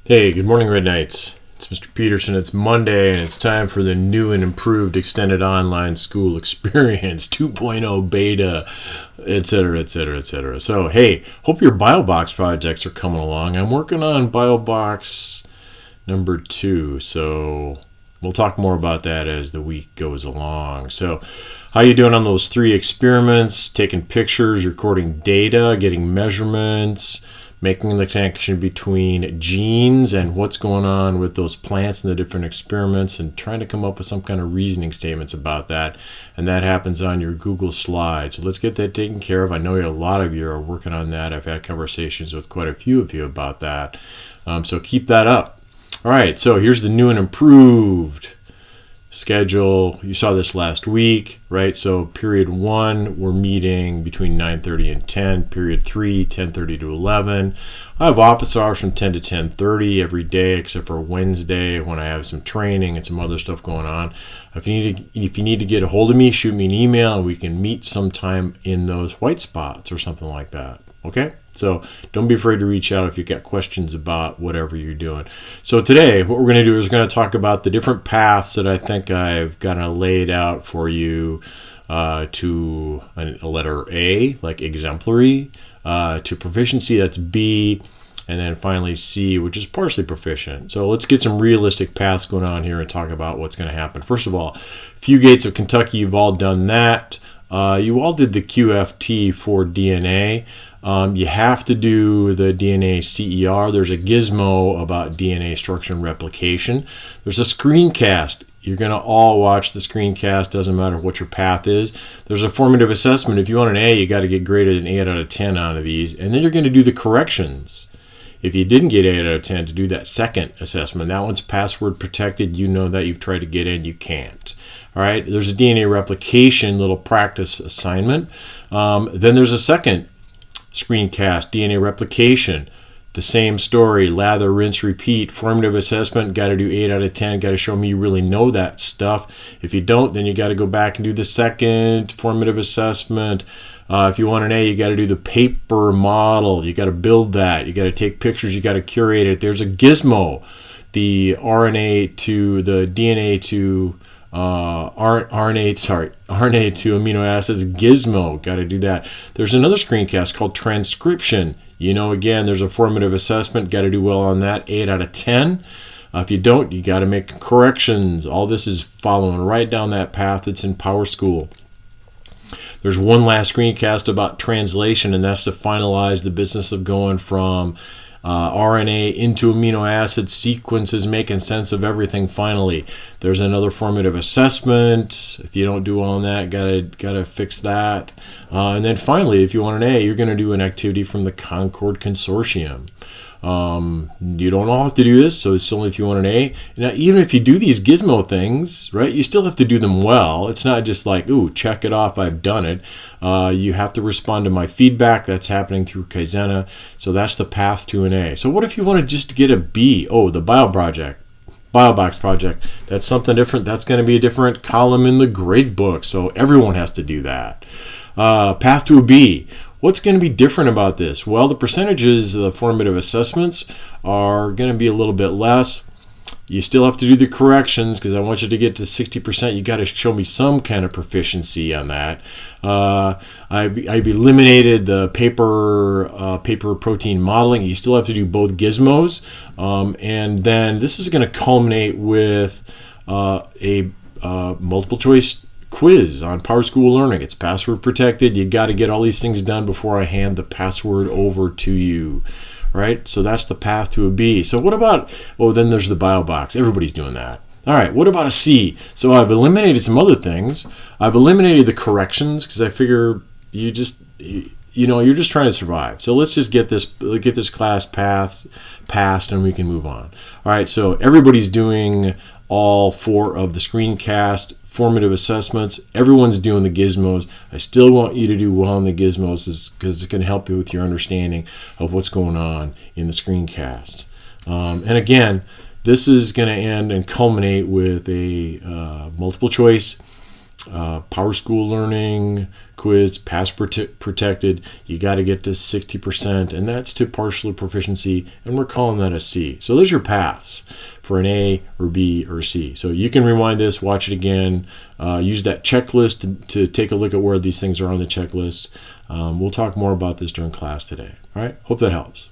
Hey, good morning, Red Knights. It's Mr. Peterson. It's Monday, and it's time for the new and improved extended online school experience 2.0 beta, etc., etc., etc. So, hey, hope your BioBox projects are coming along. I'm working on BioBox number 2, so we'll talk more about that as the week goes along. So, how you doing on those 3 experiments? Taking pictures, recording data, getting measurements, making the connection between genes and what's going on with those plants in the different experiments, and trying to come up with some kind of reasoning statements about that. And that happens on your Google Slides. So let's get that taken care of. I know a lot of you are working on that. I've had conversations with quite a few of you about that. So keep that up. All right, so here's the new and improved schedule. You saw this last week, right? So period 1, we're meeting between 9:30 and 10. Period 3, 10:30 to 11. I have office hours from 10 to 10:30 every day except for Wednesday when I have some training and some other stuff going on. If you need to get a hold of me, shoot me an email and we can meet sometime in those white spots or something like that. Okay? So don't be afraid to reach out if you've got questions about whatever you're doing. So today, what we're going to do is we're going to talk about the different paths that I think I've kind of laid out for you to a letter A, like exemplary, to proficiency, that's B, and then finally C, which is partially proficient. So let's get some realistic paths going on here and talk about what's going to happen. First of all, Few Gates of Kentucky, you've all done that. You all did the QFT for DNA. You have to do the DNA CER. There's a gizmo about DNA structure and replication. There's a screencast. You're going to all watch the screencast. Doesn't matter what your path is. There's a formative assessment. If you want an A, you got to get greater than 8 out of 10 out of these. And then you're going to do the corrections. If you didn't get 8 out of 10, to do that second assessment. That one's password protected. You know that you've tried to get in. You can't. All right. There's a DNA replication little practice assignment. Then there's a second screencast, DNA replication. The same story, lather, rinse, repeat. Formative assessment, got to do 8 out of 10. Got to show me you really know that stuff. If you don't, then you got to go back and do the second formative assessment. If you want an A, you got to do the paper model. You got to build that. You got to take pictures. You got to curate it. There's a gizmo, the RNA to the DNA to RNA to amino acids gizmo. Got to do that. There's another screencast called transcription. You know, again, there's a formative assessment. Got to do well on that. 8 out of 10. If you don't, you got to make corrections. All this is following right down that path that's in PowerSchool. There's one last screencast about translation, and that's to finalize the business of going from RNA into amino acid sequences, making sense of everything finally. There's another formative assessment. If you don't do all that, gotta fix that. And then finally, if you want an A, you're going to do an activity from the Concord Consortium. You don't all have to do this, so it's only if you want an A. Now, even if you do these gizmo things, right, you still have to do them well. It's not just like, ooh, check it off, I've done it. You have to respond to my feedback. That's happening through Kaizena. So that's the path to an A. So what if you want to just get a B? Oh, the BioBox project. That's something different. That's going to be a different column in the grade book. So everyone has to do that. Path to a B. What's going to be different about this? Well, the percentages of the formative assessments are going to be a little bit less. You still have to do the corrections because I want you to get to 60%. You got to show me some kind of proficiency on that. I've eliminated the paper protein modeling. You still have to do both gizmos. And then this is going to culminate with a multiple choice quiz on PowerSchool Learning. It's password protected. You got to get all these things done before I hand the password over to you. Right? So that's the path to a B. So what about, then there's the BioBox. Everybody's doing that. All right, what about a C? So I've eliminated some other things. I've eliminated the corrections because I figure you're just trying to survive. So let's just get this class passed and we can move on. All right, so everybody's doing all 4 of the screencast formative assessments. Everyone's doing the gizmos. I still want you to do well on the gizmos because it's going to help you with your understanding of what's going on in the screencasts. And again, this is going to end and culminate with a multiple choice PowerSchool Learning quiz, pass protected, you got to get to 60%, and that's to partial proficiency, and we're calling that a C. So those are your paths for an A or B or C. So you can rewind this, watch it again, use that checklist to take a look at where these things are on the checklist. We'll talk more about this during class today. All right, hope that helps.